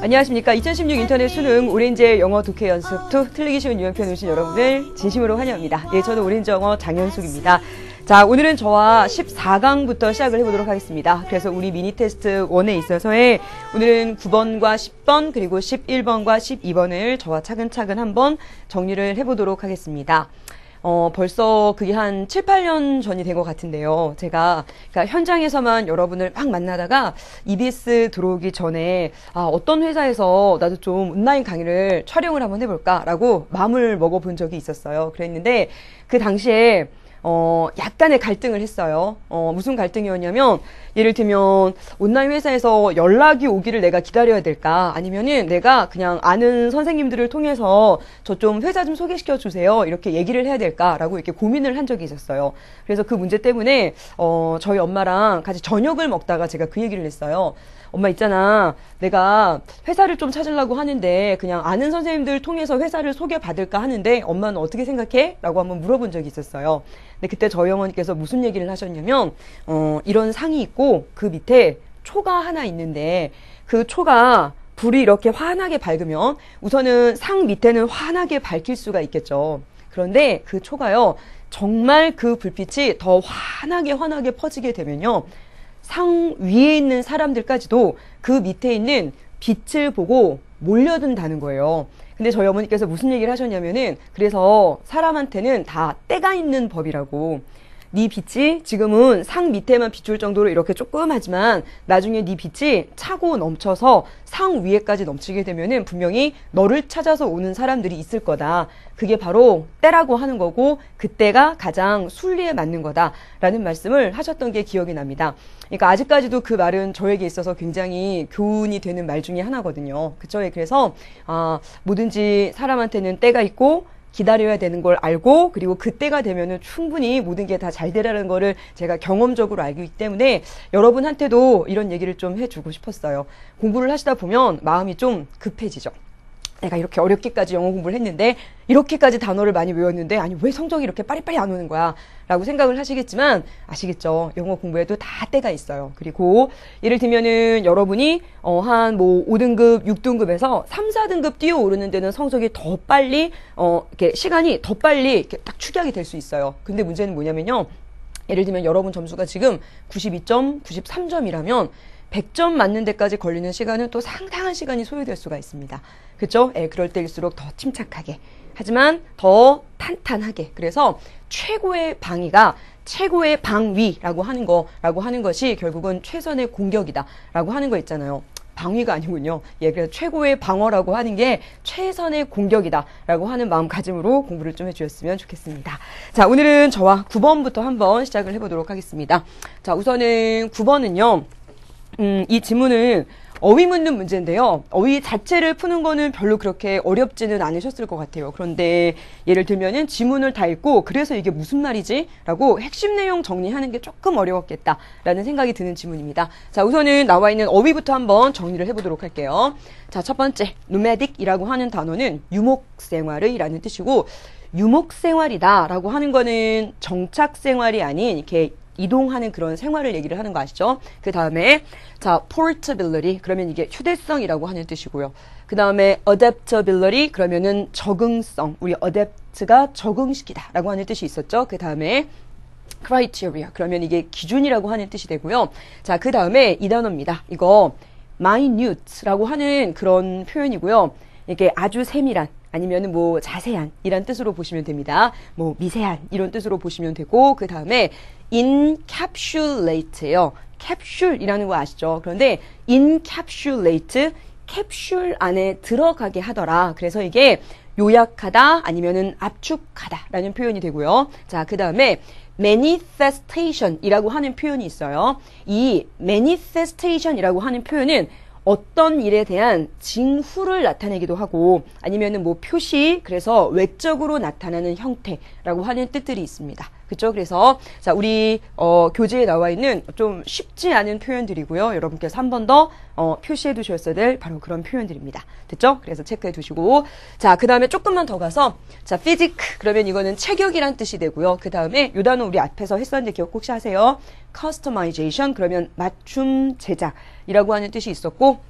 안녕하십니까. 2016 인터넷 수능 오렌지의 영어 독해 연습 2 틀리기 쉬운 유형편 오신 여러분들 진심으로 환영합니다. 예, 저는 오렌지 영어 장현숙입니다. 자, 오늘은 저와 14강부터 시작을 해보도록 하겠습니다. 그래서 우리 미니 테스트 1에 있어서의 오늘은 9번과 10번 그리고 11번과 12번을 저와 차근차근 한번 정리를 해보도록 하겠습니다. 벌써 그게 한 7, 8년 전이 된 것 같은데요. 제가 그러니까 현장에서만 여러분을 막 만나다가 EBS 들어오기 전에 어떤 회사에서 나도 좀 온라인 강의를 촬영을 한번 해볼까라고 마음을 먹어본 적이 있었어요. 그랬는데 그 당시에 약간의 갈등을 했어요. 무슨 갈등이었냐면, 예를 들면, 온라인 회사에서 연락이 오기를 내가 기다려야 될까? 아니면은 내가 그냥 아는 선생님들을 통해서 저 좀 회사 좀 소개시켜 주세요. 이렇게 얘기를 해야 될까라고 이렇게 고민을 한 적이 있었어요. 그래서 그 문제 때문에, 저희 엄마랑 같이 저녁을 먹다가 제가 그 얘기를 했어요. 엄마 있잖아. 내가 회사를 좀 찾으려고 하는데 그냥 아는 선생님들 통해서 회사를 소개받을까 하는데 엄마는 어떻게 생각해? 라고 한번 물어본 적이 있었어요. 근데 그때 저희 어머니께서 무슨 얘기를 하셨냐면 이런 상이 있고 그 밑에 초가 하나 있는데 그 초가 불이 이렇게 환하게 밝으면 우선은 상 밑에는 환하게 밝힐 수가 있겠죠. 그런데 그 초가요. 정말 그 불빛이 더 환하게 퍼지게 되면요. 상 위에 있는 사람들까지도 그 밑에 있는 빛을 보고 몰려든다는 거예요. 근데 저희 어머니께서 무슨 얘기를 하셨냐면은 그래서 사람한테는 다 때가 있는 법이라고. 네 빛이 지금은 상 밑에만 비출 정도로 이렇게 조그마지만 나중에 네 빛이 차고 넘쳐서 상 위에까지 넘치게 되면은 분명히 너를 찾아서 오는 사람들이 있을 거다. 그게 바로 때라고 하는 거고 그때가 가장 순리에 맞는 거다라는 말씀을 하셨던 게 기억이 납니다. 그러니까 아직까지도 그 말은 저에게 있어서 굉장히 교훈이 되는 말 중에 하나거든요. 그쵸? 그래서 뭐든지 사람한테는 때가 있고 기다려야 되는 걸 알고 그리고 그때가 되면은 충분히 모든 게 다 잘 되라는 거를 제가 경험적으로 알기 때문에 여러분한테도 이런 얘기를 좀 해주고 싶었어요. 공부를 하시다 보면 마음이 좀 급해지죠. 내가 이렇게 어렵게까지 영어 공부를 했는데 이렇게까지 단어를 많이 외웠는데 아니 왜 성적이 이렇게 빠리빠리 안 오는 거야 라고 생각을 하시겠지만 아시겠죠. 영어 공부에도 다 때가 있어요. 그리고 예를 들면은 여러분이 한 뭐 5등급 6등급에서 3, 4등급 뛰어오르는 데는 성적이 더 빨리 이렇게 시간이 더 빨리 이렇게 딱 축약이 될 수 있어요. 근데 문제는 뭐냐면요. 예를 들면 여러분 점수가 지금 92점, 93점이라면 100점 맞는 데까지 걸리는 시간은 또 상당한 시간이 소요될 수가 있습니다. 그렇죠? 그럴 때일수록 더 침착하게 하지만 더 탄탄하게 그래서 최고의 방위가 최고의 방위라고 하는 것이 결국은 최선의 공격이다라고 하는 거 있잖아요. 방위가 아니군요. 그래서 최고의 방어라고 하는 게 최선의 공격이다라고 하는 마음가짐으로 공부를 좀 해주셨으면 좋겠습니다. 자, 오늘은 저와 9번부터 한번 시작을 해보도록 하겠습니다. 자, 우선은 9번은요. 이 지문은 어휘 묻는 문제인데요. 어휘 자체를 푸는 거는 별로 그렇게 어렵지는 않으셨을 것 같아요. 그런데 예를 들면은 지문을 다 읽고 그래서 이게 무슨 말이지? 라고 핵심 내용 정리하는 게 조금 어려웠겠다라는 생각이 드는 지문입니다. 자, 우선은 나와 있는 어휘부터 한번 정리를 해보도록 할게요. 자, 첫 번째, nomadic이라고 하는 단어는 유목생활의라는 뜻이고 유목생활이다 라고 하는 거는 정착생활이 아닌 이렇게 이동하는 그런 생활을 얘기를 하는 거 아시죠? 그 다음에 자 portability 그러면 이게 휴대성이라고 하는 뜻이고요. 그 다음에 adaptability 그러면은 적응성 우리 adapt가 적응시키다 라고 하는 뜻이 있었죠. 그 다음에 criteria 그러면 이게 기준이라고 하는 뜻이 되고요. 자, 그 다음에 이 단어입니다. 이거 minute라고 하는 그런 표현이고요. 이게 아주 세밀한 아니면은 뭐 자세한 이란 뜻으로 보시면 됩니다. 뭐 미세한 이런 뜻으로 보시면 되고 그 다음에 encapsulate예요. 캡슐이라는 거 아시죠? 그런데 encapsulate 캡슐 안에 들어가게 하더라. 그래서 이게 요약하다 아니면은 압축하다라는 표현이 되고요. 자, 그 다음에 manifestation이라고 하는 표현이 있어요. 이 manifestation이라고 하는 표현은 어떤 일에 대한 징후를 나타내기도 하고 아니면은 뭐 표시 그래서 외적으로 나타나는 형태라고 하는 뜻들이 있습니다. 그렇죠? 그래서 자 우리 교재에 나와 있는 좀 쉽지 않은 표현들이고요. 여러분께서 한 번 더 표시해 두셨어야 될 바로 그런 표현들입니다. 됐죠? 그래서 체크해 두시고 자 그 다음에 조금만 더 가서 자 physics 그러면 이거는 체격이란 뜻이 되고요. 그 다음에 요 단어 우리 앞에서 했었는데 기억 혹시 하세요? customization 그러면 맞춤 제작이라고 하는 뜻이 있었고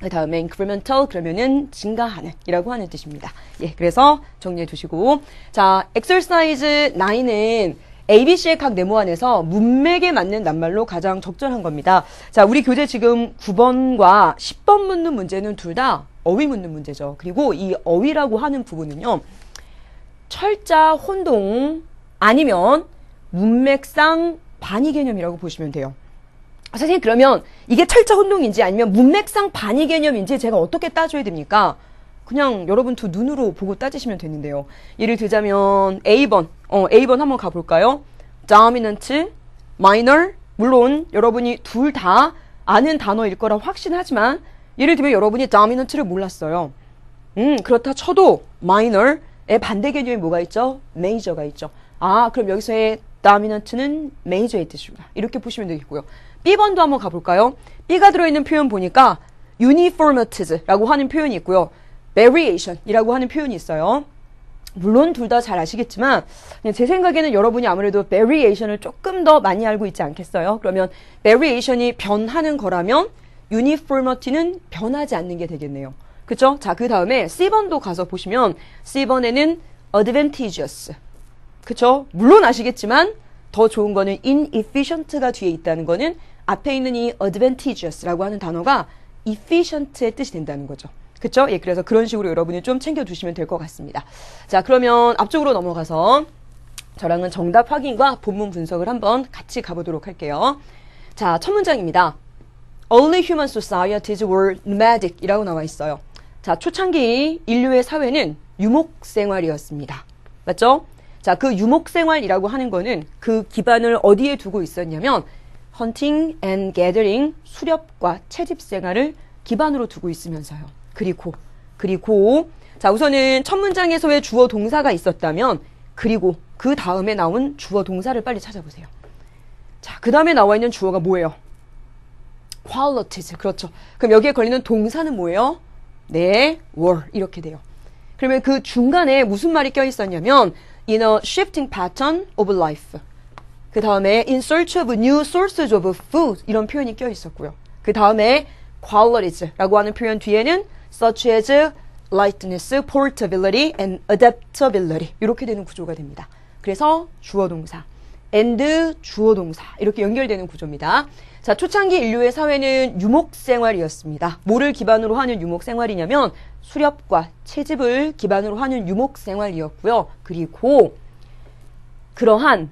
그 다음에 incremental 그러면은 증가하는 이라고 하는 뜻입니다. 예, 그래서 정리해 두시고 자, exercise 9은 ABC의 각 네모 안에서 문맥에 맞는 낱말로 가장 적절한 겁니다. 자, 우리 교재 지금 9번과 10번 묻는 문제는 둘 다 어휘 묻는 문제죠. 그리고 이 어휘라고 하는 부분은요. 철자 혼동 아니면 문맥상 반의 개념이라고 보시면 돼요. 선생님 그러면 이게 철자 혼동인지 아니면 문맥상 반의 개념인지 제가 어떻게 따져야 됩니까? 그냥 여러분 두 눈으로 보고 따지시면 되는데요. 예를 들자면 A번 한번 가볼까요? dominant, minor 물론 여러분이 둘 다 아는 단어일 거라 확신하지만 예를 들면 여러분이 dominant를 몰랐어요. 그렇다 쳐도 minor의 반대 개념이 뭐가 있죠? major가 있죠. 아 그럼 여기서의 dominant는 major의 뜻이구나. 이렇게 보시면 되겠고요. B번도 한번 가볼까요? B가 들어있는 표현 보니까 uniformity라고 하는 표현이 있고요. variation이라고 하는 표현이 있어요. 물론 둘 다 잘 아시겠지만 그냥 제 생각에는 여러분이 아무래도 variation을 조금 더 많이 알고 있지 않겠어요? 그러면 variation이 변하는 거라면 uniformity는 변하지 않는 게 되겠네요. 그쵸? 자, 그 다음에 C번도 가서 보시면 C번에는 advantageous. 그쵸? 물론 아시겠지만 더 좋은 거는 inefficient가 뒤에 있다는 거는 앞에 있는 이 advantageous라고 하는 단어가 efficient의 뜻이 된다는 거죠. 그쵸? 예, 그래서 그런 식으로 여러분이 좀 챙겨두시면 될 것 같습니다. 자, 그러면 앞쪽으로 넘어가서 저랑은 정답 확인과 본문 분석을 한번 같이 가보도록 할게요. 자, 첫 문장입니다. Early human societies were nomadic 이라고 나와 있어요. 자, 초창기 인류의 사회는 유목생활이었습니다. 맞죠? 자, 그 유목생활이라고 하는 거는 그 기반을 어디에 두고 있었냐면 hunting and gathering, 수렵과 채집생활을 기반으로 두고 있으면서요. 그리고 자, 우선은 첫 문장에서의 주어 동사가 있었다면 그리고 그 다음에 나온 주어 동사를 빨리 찾아보세요. 자, 그 다음에 나와 있는 주어가 뭐예요? qualities. 그렇죠. 그럼 여기에 걸리는 동사는 뭐예요? 네, were 이렇게 돼요. 그러면 그 중간에 무슨 말이 껴 있었냐면 in a shifting pattern of life. 그 다음에 in search of new sources of food 이런 표현이 껴 있었고요. 그 다음에 qualities라고 하는 표현 뒤에는 such as lightness, portability, and adaptability 이렇게 되는 구조가 됩니다. 그래서 주어 동사 and 주어 동사 이렇게 연결되는 구조입니다. 자, 초창기 인류의 사회는 유목생활이었습니다. 뭐를 기반으로 하는 유목생활이냐면 수렵과 채집을 기반으로 하는 유목생활이었고요. 그리고 그러한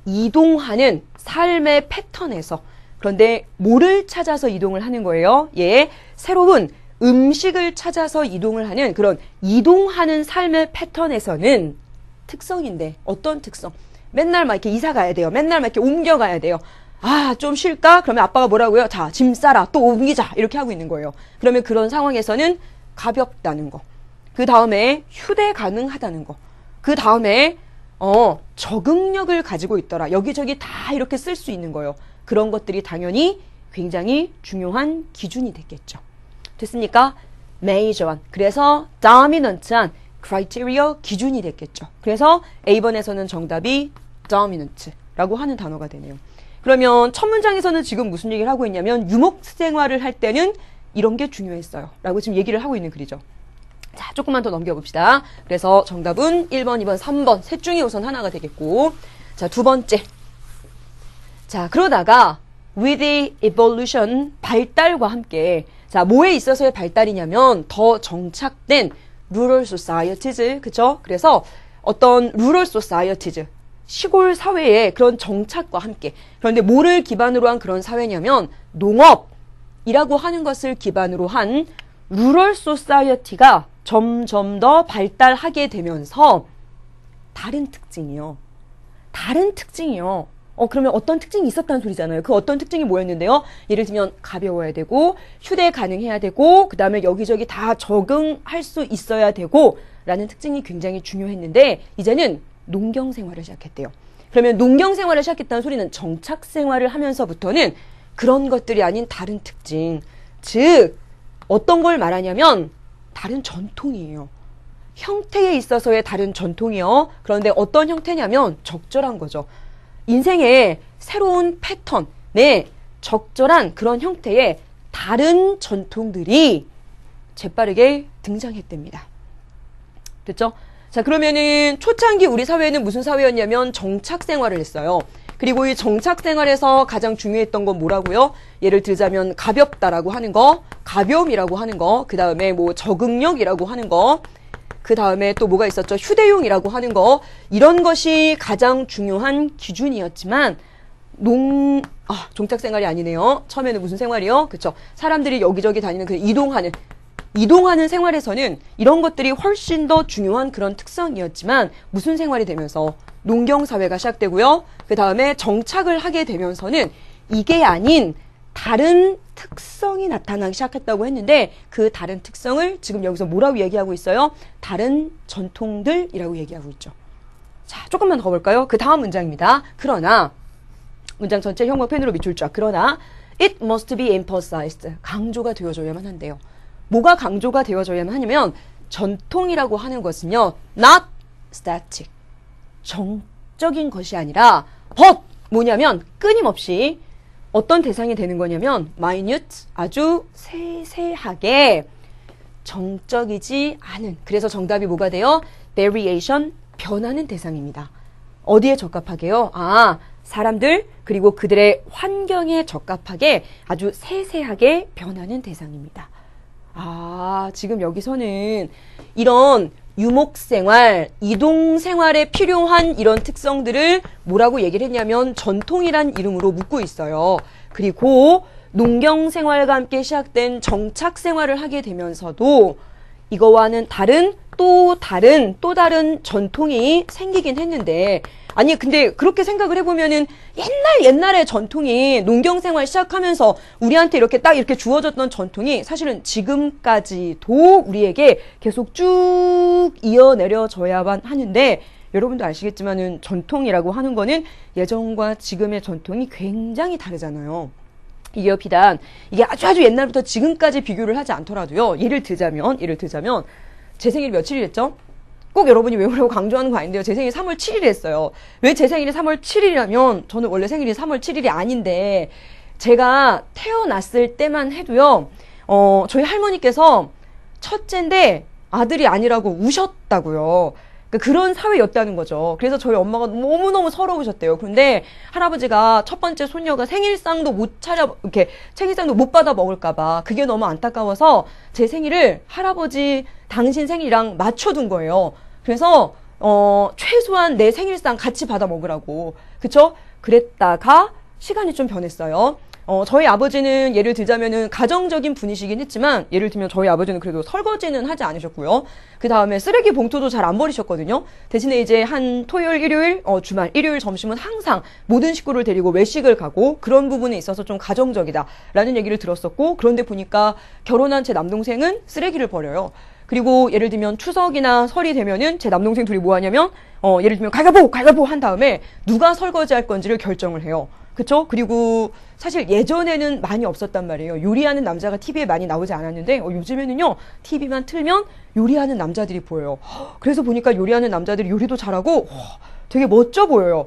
이동하는 삶의 패턴에서 그런데 뭐를 찾아서 이동을 하는 거예요? 예, 새로운 음식을 찾아서 이동을 하는 그런 이동하는 삶의 패턴에서는 특성인데 어떤 특성? 맨날 막 이렇게 이사 가야 돼요. 맨날 막 이렇게 옮겨 가야 돼요. 아, 좀 쉴까? 그러면 아빠가 뭐라고요? 자, 짐 싸라. 또 옮기자. 이렇게 하고 있는 거예요. 그러면 그런 상황에서는 가볍다는 거. 그 다음에 휴대 가능하다는 거. 그 다음에 적응력을 가지고 있더라. 여기저기 다 이렇게 쓸 수 있는 거예요. 그런 것들이 당연히 굉장히 중요한 기준이 됐겠죠. 됐습니까? major한. 그래서 dominant한 criteria 기준이 됐겠죠. 그래서 A번에서는 정답이 dominant라고 하는 단어가 되네요. 그러면 첫 문장에서는 지금 무슨 얘기를 하고 있냐면 유목생활을 할 때는 이런 게 중요했어요. 라고 지금 얘기를 하고 있는 글이죠. 자, 조금만 더 넘겨봅시다. 그래서 정답은 1번, 2번, 3번 셋 중에 우선 하나가 되겠고 자, 두 번째. 자, 그러다가 with the evolution, 발달과 함께 자, 뭐에 있어서의 발달이냐면 더 정착된 rural societies, 그쵸? 그래서 어떤 rural societies, 시골 사회의 그런 정착과 함께 그런데 뭐를 기반으로 한 그런 사회냐면 농업이라고 하는 것을 기반으로 한 rural society가 점점 더 발달하게 되면서 다른 특징이요. 그러면 어떤 특징이 있었다는 소리잖아요. 그 어떤 특징이 뭐였는데요? 예를 들면 가벼워야 되고 휴대 가능해야 되고 그 다음에 여기저기 다 적응할 수 있어야 되고 라는 특징이 굉장히 중요했는데 이제는 농경생활을 시작했대요. 그러면 농경생활을 시작했다는 소리는 정착생활을 하면서부터는 그런 것들이 아닌 다른 특징, 즉 어떤 걸 말하냐면 다른 전통이에요. 형태에 있어서의 다른 전통이요. 그런데 어떤 형태냐면 적절한 거죠. 인생의 새로운 패턴, 네, 적절한 그런 형태의 다른 전통들이 재빠르게 등장했답니다. 됐죠? 자, 그러면은 초창기 우리 사회는 무슨 사회였냐면 정착 생활을 했어요. 그리고 이 정착 생활에서 가장 중요했던 건 뭐라고요? 예를 들자면 가볍다라고 하는 거, 가벼움이라고 하는 거, 그 다음에 뭐 적응력이라고 하는 거, 그 다음에 또 뭐가 있었죠? 휴대용이라고 하는 거, 이런 것이 가장 중요한 기준이었지만 정착 생활이 아니네요. 처음에는 무슨 생활이요? 그쵸? 사람들이 여기저기 다니는 그 이동하는 생활에서는 이런 것들이 훨씬 더 중요한 그런 특성이었지만 무슨 생활이 되면서 농경사회가 시작되고요. 그 다음에 정착을 하게 되면서는 이게 아닌 다른 특성이 나타나기 시작했다고 했는데 그 다른 특성을 지금 여기서 뭐라고 얘기하고 있어요? 다른 전통들이라고 얘기하고 있죠. 자, 조금만 더 볼까요? 그 다음 문장입니다. 그러나 문장 전체 형광펜으로 밑줄 쫙. 그러나 it must be emphasized. 강조가 되어줘야만 한대요. 뭐가 강조가 되어줘야만 하냐면 전통이라고 하는 것은요. not static. 정적인 것이 아니라 but 뭐냐면 끊임없이 어떤 대상이 되는 거냐면 minute 아주 세세하게 정적이지 않은 그래서 정답이 뭐가 돼요? variation 변하는 대상입니다. 어디에 적합하게요? 사람들 그리고 그들의 환경에 적합하게 아주 세세하게 변하는 대상입니다. 지금 여기서는 이런 유목생활, 이동생활에 필요한 이런 특성들을 뭐라고 얘기를 했냐면 전통이란 이름으로 묻고 있어요. 그리고 농경생활과 함께 시작된 정착생활을 하게 되면서도 이거와는 또 다른 전통이 생기긴 했는데 아니 근데 그렇게 생각을 해보면은 옛날에 전통이 농경생활 시작하면서 우리한테 이렇게 주어졌던 전통이 사실은 지금까지도 우리에게 계속 쭉 이어내려져야만 하는데 여러분도 아시겠지만은 전통이라고 하는 거는 예전과 지금의 전통이 굉장히 다르잖아요. 이게 비단 이게 아주 옛날부터 지금까지 비교를 하지 않더라도요. 예를 들자면 제 생일 며칠이랬죠? 꼭 여러분이 외우라고 강조하는 거 아닌데요. 제 생일이 3월 7일에 했어요. 왜 제 생일이 3월 7일이라면 저는 원래 생일이 3월 7일이 아닌데 제가 태어났을 때만 해도요. 저희 할머니께서 첫째인데 아들이 아니라고 우셨다고요. 그런 사회였다는 거죠. 그래서 저희 엄마가 너무너무 서러우셨대요. 그런데 할아버지가 첫 번째 손녀가 생일상도 못 받아 먹을까봐 그게 너무 안타까워서 제 생일을 할아버지 당신 생일이랑 맞춰둔 거예요. 그래서 최소한 내 생일상 같이 받아 먹으라고. 그쵸? 그랬다가 시간이 좀 변했어요. 저희 아버지는 예를 들자면은 가정적인 분이시긴 했지만 예를 들면 저희 아버지는 그래도 설거지는 하지 않으셨고요. 그 다음에 쓰레기 봉투도 잘 안 버리셨거든요. 대신에 이제 한 토요일, 일요일, 주말, 일요일 점심은 항상 모든 식구를 데리고 외식을 가고 그런 부분에 있어서 좀 가정적이다라는 얘기를 들었었고 그런데 보니까 결혼한 제 남동생은 쓰레기를 버려요. 그리고 예를 들면 추석이나 설이 되면은 제 남동생 둘이 뭐 하냐면 예를 들면 가위바위보 한 다음에 누가 설거지할 건지를 결정을 해요. 그쵸? 그리고 사실 예전에는 많이 없었단 말이에요. 요리하는 남자가 TV에 많이 나오지 않았는데 요즘에는요. TV만 틀면 요리하는 남자들이 보여요. 그래서 보니까 요리하는 남자들이 요리도 잘하고 되게 멋져 보여요.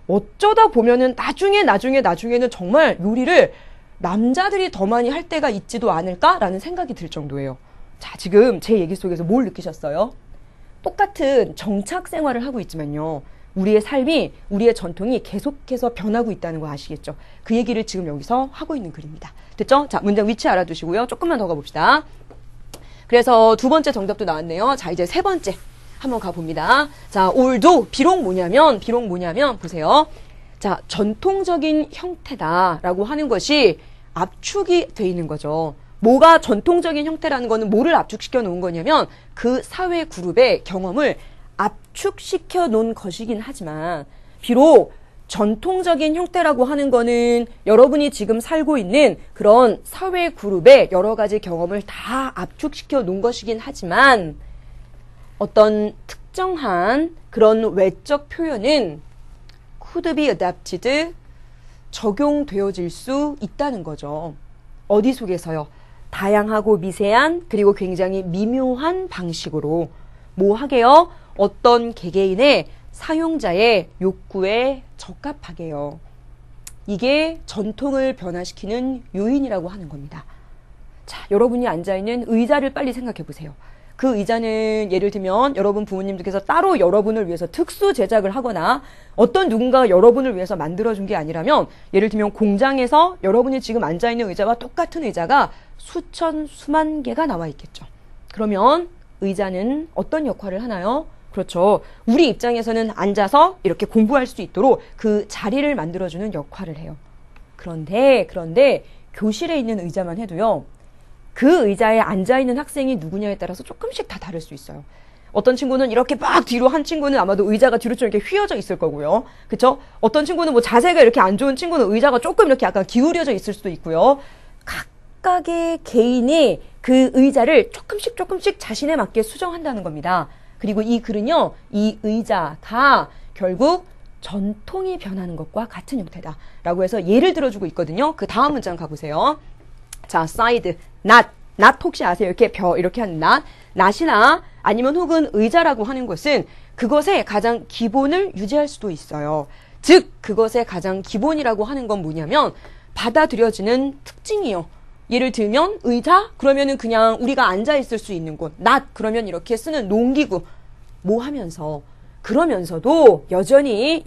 어쩌다 보면은 나중에는 정말 요리를 남자들이 더 많이 할 때가 있지도 않을까라는 생각이 들 정도예요. 자, 지금 제 얘기 속에서 뭘 느끼셨어요? 똑같은 정착 생활을 하고 있지만요. 우리의 삶이, 우리의 전통이 계속해서 변하고 있다는 거 아시겠죠? 그 얘기를 지금 여기서 하고 있는 글입니다. 됐죠? 자, 문장 위치 알아두시고요. 조금만 더 가봅시다. 그래서 두 번째 정답도 나왔네요. 자, 이제 세 번째 한번 가봅니다. 자, although, 비록 뭐냐면, 보세요. 자, 전통적인 형태다라고 하는 것이 압축이 돼 있는 거죠. 뭐가 전통적인 형태라는 거는 뭐를 압축시켜 놓은 거냐면 그 사회 그룹의 경험을 압축시켜 놓은 것이긴 하지만 비록 전통적인 형태라고 하는 거는 여러분이 지금 살고 있는 그런 사회 그룹의 여러 가지 경험을 다 압축시켜 놓은 것이긴 하지만 어떤 특정한 그런 외적 표현은 could be adapted, 적용되어질 수 있다는 거죠. 어디 속에서요? 다양하고 미세한 그리고 굉장히 미묘한 방식으로 뭐 하게요? 어떤 개개인의 사용자의 욕구에 적합하게요. 이게 전통을 변화시키는 요인이라고 하는 겁니다. 자, 여러분이 앉아있는 의자를 빨리 생각해 보세요. 그 의자는 예를 들면 여러분 부모님들께서 따로 여러분을 위해서 특수 제작을 하거나 어떤 누군가가 여러분을 위해서 만들어준 게 아니라면 예를 들면 공장에서 여러분이 지금 앉아있는 의자와 똑같은 의자가 수천, 수만 개가 나와 있겠죠. 그러면 의자는 어떤 역할을 하나요? 그렇죠. 우리 입장에서는 앉아서 이렇게 공부할 수 있도록 그 자리를 만들어주는 역할을 해요. 그런데 교실에 있는 의자만 해도요. 그 의자에 앉아있는 학생이 누구냐에 따라서 조금씩 다 다를 수 있어요. 어떤 친구는 이렇게 막 뒤로, 한 친구는 아마도 의자가 뒤로 좀 이렇게 휘어져 있을 거고요. 그쵸? 어떤 친구는 뭐 자세가 이렇게 안 좋은 친구는 의자가 조금 이렇게 약간 기울여져 있을 수도 있고요. 각각의 개인이 그 의자를 조금씩 자신에 맞게 수정한다는 겁니다. 그리고 이 글은요, 이 의자가 결국 전통이 변하는 것과 같은 형태다. 라고 해서 예를 들어주고 있거든요. 그 다음 문장 가보세요. 자, side, not 혹시 아세요? 이렇게 하는 not이나 아니면 혹은 의자라고 하는 것은 그것의 가장 기본을 유지할 수도 있어요. 즉, 그것의 가장 기본이라고 하는 건 뭐냐면 받아들여지는 특징이요. 예를 들면 의자? 그러면은 그냥 우리가 앉아있을 수 있는 곳. not 그러면 이렇게 쓰는 농기구. 뭐 하면서 그러면서도 여전히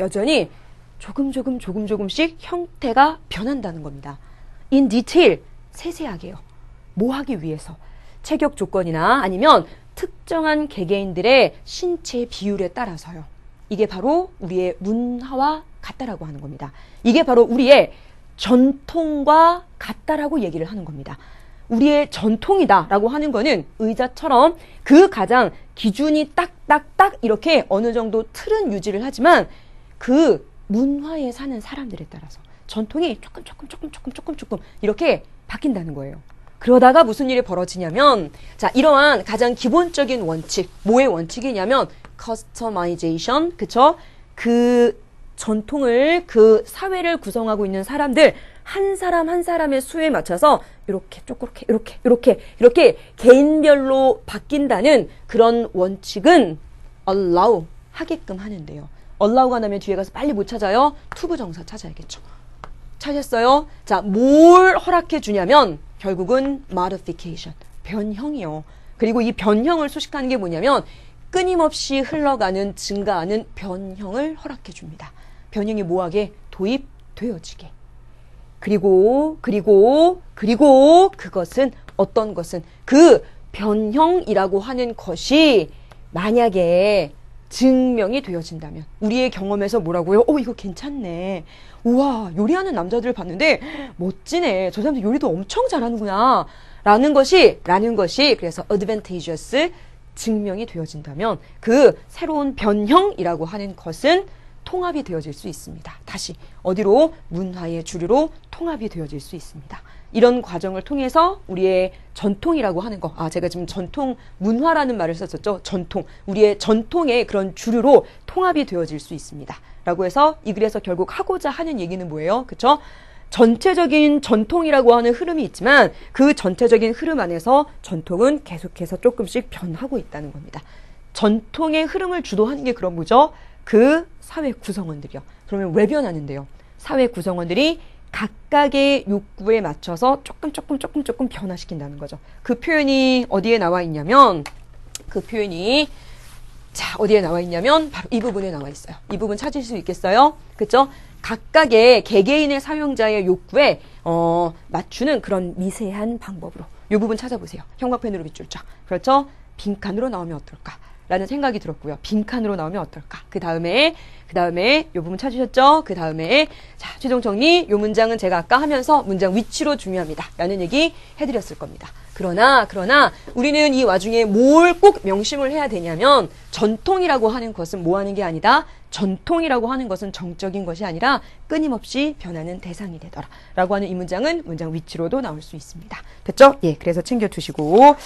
조금씩 형태가 변한다는 겁니다. in detail, 세세하게요. 뭐 하기 위해서? 체격 조건이나 아니면 특정한 개개인들의 신체 비율에 따라서요. 이게 바로 우리의 문화와 같다라고 하는 겁니다. 이게 바로 우리의 전통과 같다라고 얘기를 하는 겁니다. 우리의 전통이다라고 하는 거는 의자처럼 그 가장 기준이 딱딱딱 이렇게 어느 정도 틀은 유지를 하지만 그 문화에 사는 사람들에 따라서 전통이 조금 이렇게 바뀐다는 거예요. 그러다가 무슨 일이 벌어지냐면 자, 이러한 가장 기본적인 원칙, 뭐의 원칙이냐면 customization, 그쵸? 그 전통을, 그 사회를 구성하고 있는 사람들 한 사람 한 사람의 수에 맞춰서 이렇게 개인별로 바뀐다는 그런 원칙은 allow 하게끔 하는데요. allow가 나면 뒤에 가서 빨리 못 찾아요? 투부정사 찾아야겠죠. 찾았어요? 자, 뭘 허락해 주냐면 결국은 modification, 변형이요. 그리고 이 변형을 수식하는 게 뭐냐면 끊임없이 흘러가는, 증가하는 변형을 허락해 줍니다. 변형이 뭐하게? 도입되어지게. 그리고 그것은 어떤 것은 그 변형이라고 하는 것이 만약에 증명이 되어진다면 우리의 경험에서 뭐라고요? 이거 괜찮네. 우와, 요리하는 남자들을 봤는데 멋지네. 저 사람들 요리도 엄청 잘하는구나. 라는 것이 그래서 advantageous, 증명이 되어진다면 그 새로운 변형이라고 하는 것은 통합이 되어질 수 있습니다. 다시 어디로? 문화의 주류로 통합이 되어질 수 있습니다. 이런 과정을 통해서 우리의 전통이라고 하는 거, 제가 지금 전통 문화라는 말을 썼었죠. 전통, 우리의 전통의 그런 주류로 통합이 되어질 수 있습니다. 라고 해서 이 글에서 결국 하고자 하는 얘기는 뭐예요? 그쵸? 전체적인 전통이라고 하는 흐름이 있지만 그 전체적인 흐름 안에서 전통은 계속해서 조금씩 변하고 있다는 겁니다. 전통의 흐름을 주도하는 게 그런 거죠. 그 사회 구성원들이요. 그러면 왜 변하는데요? 사회 구성원들이 각각의 욕구에 맞춰서 조금 변화시킨다는 거죠. 그 표현이 어디에 나와 있냐면 어디에 나와 있냐면 바로 이 부분에 나와 있어요. 이 부분 찾을 수 있겠어요? 그쵸? 각각의 개개인의 사용자의 욕구에 맞추는 그런 미세한 방법으로 이 부분 찾아보세요. 형광펜으로 밑줄 쫙. 그렇죠? 빈칸으로 나오면 어떨까? 라는 생각이 들었고요. 빈칸으로 나오면 어떨까? 그 다음에 요 부분 찾으셨죠? 그 다음에 자, 최종 정리. 요 문장은 제가 아까 하면서 문장 위치로 중요합니다. 라는 얘기 해드렸을 겁니다. 그러나 우리는 이 와중에 뭘 꼭 명심을 해야 되냐면 전통이라고 하는 것은 뭐 하는 게 아니다. 전통이라고 하는 것은 정적인 것이 아니라 끊임없이 변하는 대상이 되더라. 라고 하는 이 문장은 문장 위치로도 나올 수 있습니다. 됐죠? 예, 그래서 챙겨두시고.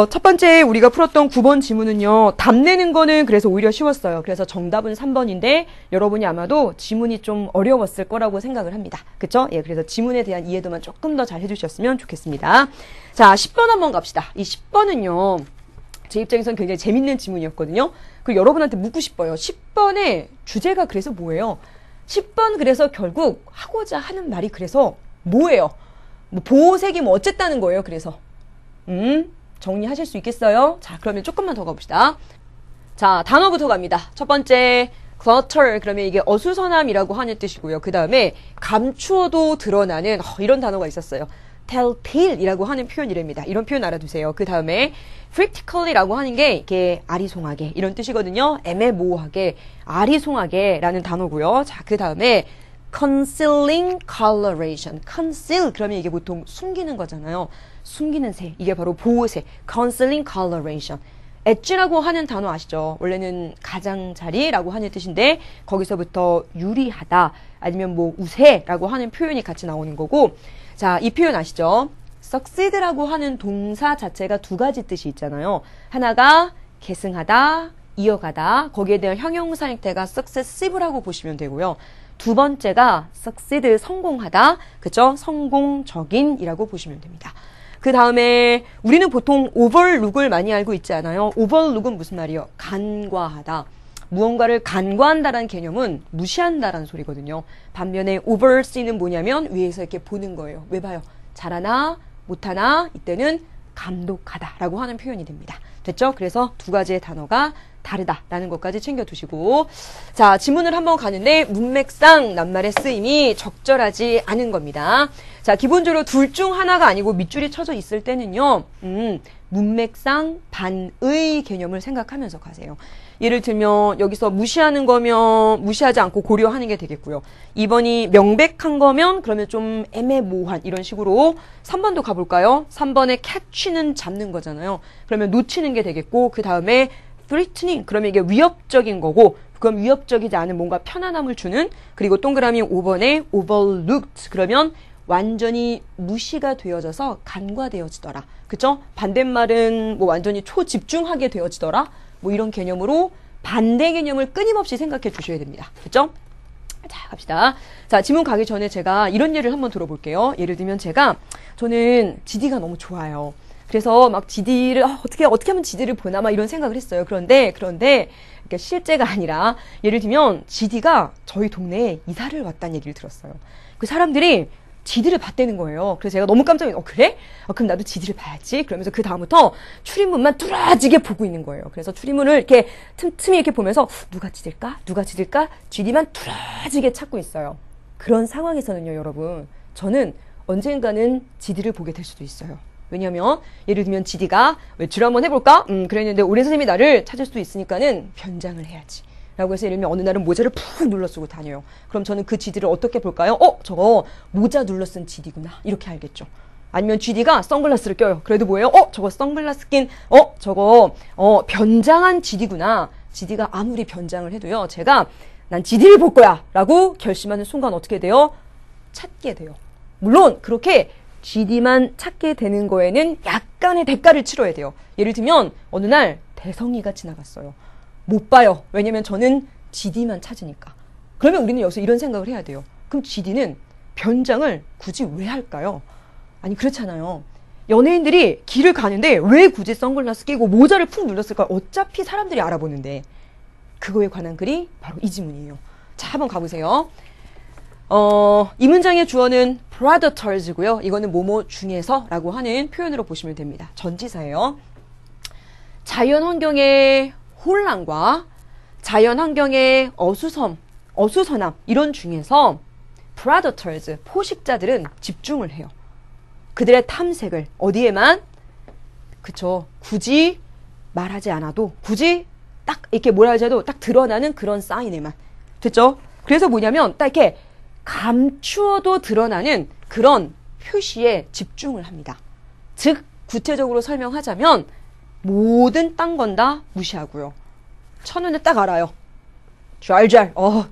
첫 번째 우리가 풀었던 9번 지문은요. 답 내는 거는 그래서 오히려 쉬웠어요. 그래서 정답은 3번인데 여러분이 아마도 지문이 좀 어려웠을 거라고 생각을 합니다. 그쵸? 예, 그래서 지문에 대한 이해도만 조금 더 잘 해주셨으면 좋겠습니다. 자, 10번 한번 갑시다. 이 10번은요. 제 입장에서는 굉장히 재밌는 지문이었거든요. 그리고 여러분한테 묻고 싶어요. 10번의 주제가 그래서 뭐예요? 10번 그래서 결국 하고자 하는 말이 그래서 뭐예요? 뭐 보호색이 뭐 어쨌다는 거예요. 그래서 정리하실 수 있겠어요? 자, 그러면 조금만 더 가봅시다. 자, 단어부터 갑니다. 첫 번째 clutter, 그러면 이게 어수선함이라고 하는 뜻이고요. 그 다음에 감추어도 드러나는 이런 단어가 있었어요. telltale이라고 하는 표현이랍니다. 이런 표현 알아두세요. 그 다음에 practically라고 하는 게 이렇게 아리송하게 이런 뜻이거든요. 애매모호하게, 아리송하게라는 단어고요. 자, 그 다음에 concealing coloration. conceal 그러면 이게 보통 숨기는 거잖아요. 숨기는 색. 이게 바로 보호색. concealing coloration. 엣지라고 하는 단어 아시죠? 원래는 가장자리라고 하는 뜻인데 거기서부터 유리하다 아니면 뭐 우세라고 하는 표현이 같이 나오는 거고, 자, 이 표현 아시죠? succeed라고 하는 동사 자체가 두 가지 뜻이 있잖아요. 하나가 계승하다, 이어가다. 거기에 대한 형용사 형태가 successive라고 보시면 되고요. 두 번째가 succeed, 성공하다. 그쵸? 성공적인이라고 보시면 됩니다. 그 다음에 우리는 보통 overlook을 많이 알고 있지 않아요? overlook은 무슨 말이에요? 간과하다. 무언가를 간과한다라는 개념은 무시한다라는 소리거든요. 반면에 oversee는 뭐냐면 위에서 이렇게 보는 거예요. 왜 봐요? 잘하나 못하나 이때는 감독하다라고 하는 표현이 됩니다. 됐죠? 그래서 두 가지의 단어가 다르다라는 것까지 챙겨두시고, 자, 지문을 한번 가는데 문맥상 낱말의 쓰임이 적절하지 않은 겁니다. 자, 기본적으로 둘 중 하나가 아니고 밑줄이 쳐져 있을 때는요, 문맥상 반의 개념을 생각하면서 가세요. 예를 들면 여기서 무시하는 거면 무시하지 않고 고려하는 게 되겠고요. 2번이 명백한 거면 그러면 좀 애매모호한 이런 식으로 3번도 가볼까요? 3번에 catch는 잡는 거잖아요. 그러면 놓치는 게 되겠고, 그 다음에 threatening 그러면 이게 위협적인 거고, 그럼 위협적이지 않은 뭔가 편안함을 주는, 그리고 동그라미 5번에 overlooked 그러면 완전히 무시가 되어져서 간과되어지더라. 그쵸? 반대말은 뭐 완전히 초집중하게 되어지더라. 뭐 이런 개념으로 반대 개념을 끊임없이 생각해 주셔야 됩니다. 그쵸? 자, 갑시다. 자, 지문 가기 전에 제가 이런 예를 한번 들어볼게요. 예를 들면 저는 GD가 너무 좋아요. 그래서 막 GD를 어떻게 하면 GD를 보나 막 이런 생각을 했어요. 그런데 그러니까 실제가 아니라 예를 들면 GD가 저희 동네에 이사를 왔다는 얘기를 들었어요. 그 사람들이 GD를 봤다는 거예요. 그래서 제가 너무 깜짝 놀랐어요. 그래? 그럼 나도 GD를 봐야지. 그러면서 그 다음부터 출입문만 뚫어지게 보고 있는 거예요. 그래서 출입문을 이렇게 틈틈이 이렇게 보면서 누가 GD일까? GD만 뚫어지게 찾고 있어요. 그런 상황에서는요, 여러분, 저는 언젠가는 GD를 보게 될 수도 있어요. 왜냐면 예를 들면 GD가 외출을 한번 해볼까? 그랬는데 오랜 선생님이 나를 찾을 수도 있으니까는 변장을 해야지. 라고 해서 예를 들면 어느 날은 모자를 푹 눌러 쓰고 다녀요. 그럼 저는 그 GD를 어떻게 볼까요? 저거 모자 눌러 쓴 GD구나. 이렇게 알겠죠. 아니면 GD가 선글라스를 껴요. 그래도 뭐예요? 저거 선글라스 낀, 저거, 변장한 GD구나. GD가 아무리 변장을 해도요. 제가 난 GD를 볼 거야. 라고 결심하는 순간 어떻게 돼요? 찾게 돼요. 물론 그렇게 GD만 찾게 되는 거에는 약간의 대가를 치러야 돼요. 예를 들면 어느 날 대성이가 지나갔어요. 못 봐요. 왜냐면 저는 GD만 찾으니까. 그러면 우리는 여기서 이런 생각을 해야 돼요. 그럼 GD는 변장을 굳이 왜 할까요? 아니, 그렇잖아요. 연예인들이 길을 가는데 왜 굳이 선글라스 끼고 모자를 푹 눌렀을까요? 어차피 사람들이 알아보는데. 그거에 관한 글이 바로 이 지문이에요. 자, 한번 가보세요. 이 문장의 주어는 predators고요. 이거는 뭐뭐 중에서라고 하는 표현으로 보시면 됩니다. 전치사예요. 자연 환경의 혼란과 자연 환경의 어수선함 이런 중에서 predators, 포식자들은 집중을 해요. 그들의 탐색을 어디에만? 그쵸. 굳이 말하지 않아도, 굳이 딱 이렇게 뭐라 하지 않아도 딱 드러나는 그런 사인에만. 됐죠? 그래서 뭐냐면 딱 이렇게 감추어도 드러나는 그런 표시에 집중을 합니다. 즉 구체적으로 설명하자면 모든 딴 건 다 무시하고요. 첫눈에 딱 알아요.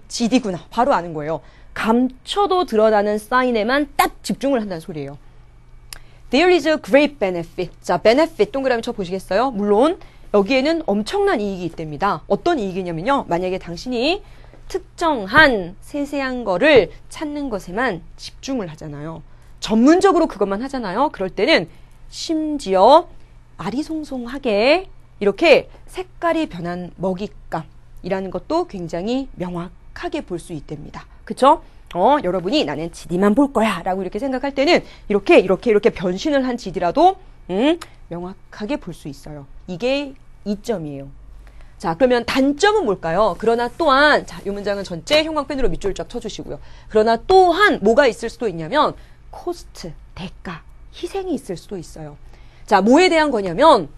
GD구나. 바로 아는 거예요. 감춰도 드러나는 사인에만 딱 집중을 한다는 소리예요. There is a great benefit. 자, benefit 동그라미 쳐보시겠어요? 물론 여기에는 엄청난 이익이 있답니다. 어떤 이익이냐면요. 만약에 당신이 특정한 세세한 거를 찾는 것에만 집중을 하잖아요. 전문적으로 그것만 하잖아요. 그럴 때는 심지어 아리송송하게 이렇게 색깔이 변한 먹잇감이라는 것도 굉장히 명확하게 볼 수 있답니다. 그쵸? 여러분이 나는 GD만 볼 거야 라고 이렇게 생각할 때는 이렇게 변신을 한 GD라도 명확하게 볼 수 있어요. 이게 이점이에요. 자, 그러면 단점은 뭘까요? 그러나 또한, 자, 이 문장은 전체 형광펜으로 밑줄 쫙 쳐주시고요. 그러나 또한 뭐가 있을 수도 있냐면 코스트, 대가, 희생이 있을 수도 있어요. 자, 뭐에 대한 거냐면